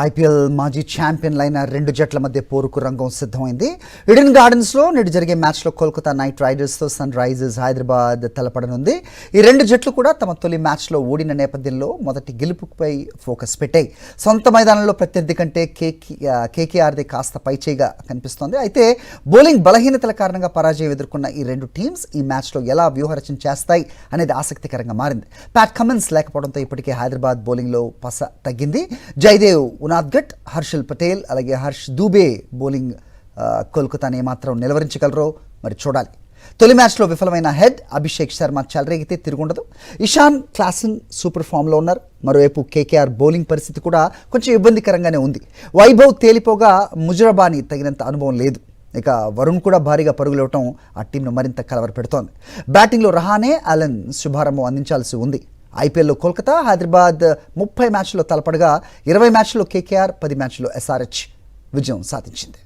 IPL మాజీ ఛాంపియన్లైన రెండు జట్ల మధ్య పోరుకు రంగం సిద్ధమైంది. ఈడెన్ గార్డెన్స్లో నేడు జరిగే మ్యాచ్లో కోల్కతా నైట్ రైడర్స్తో సన్ రైజర్స్ హైదరాబాద్ తలపడనుంది. ఈ రెండు జట్లు కూడా తమ తొలి మ్యాచ్లో ఓడిన నేపథ్యంలో మొదటి గెలుపుపై ఫోకస్ పెట్టాయి. సొంత మైదానంలో ప్రత్యర్థి కంటే కేకేఆర్ది కాస్త పైచేయిగా కనిపిస్తోంది. అయితే బౌలింగ్ బలహీనతల కారణంగా పరాజయం ఎదుర్కొన్న ఈ రెండు టీమ్స్ ఈ మ్యాచ్లో ఎలా వ్యూహరచన చేస్తాయి అనేది ఆసక్తికరంగా మారింది. ప్యాట్ కమిన్స్ లేకపోవడంతో ఇప్పటికే హైదరాబాద్ బౌలింగ్లో పస తగ్గింది. జయదేవ్ ఉనాద్గట్, హర్షల్ పటేల్ అలాగే హర్ష్ దూబే బౌలింగ్ కోల్కతాని ఏమాత్రం నిలవరించగలరో మరి చూడాలి. తొలి మ్యాచ్లో విఫలమైన హెడ్ అభిషేక్ శర్మ చెలరేగితే తిరుగుండదు. ఇషాన్ క్లాసన్ సూపర్ ఫామ్లో ఉన్నారు. మరోవైపు కేకేఆర్ బౌలింగ్ పరిస్థితి కూడా కొంచెం ఇబ్బందికరంగానే ఉంది. వైభవ్ తేలిపోగా ముజరబాని తగినంత అనుభవం లేదు. ఇక వరుణ్ కూడా భారీగా పరుగులు ఇవ్వటం ఆ టీంను మరింత కలవర పెడుతోంది. బ్యాటింగ్లో రహానే, అలెన్ శుభారంభం అందించాల్సి ఉంది. ఐపీఎల్లో కోల్కతా హైదరాబాద్ 30 మ్యాచ్ల్లో తలపడగా 20 మ్యాచ్ల్లో కేకేఆర్, 10 మ్యాచ్ల్లో ఎస్ఆర్హెచ్ విజయం సాధించింది.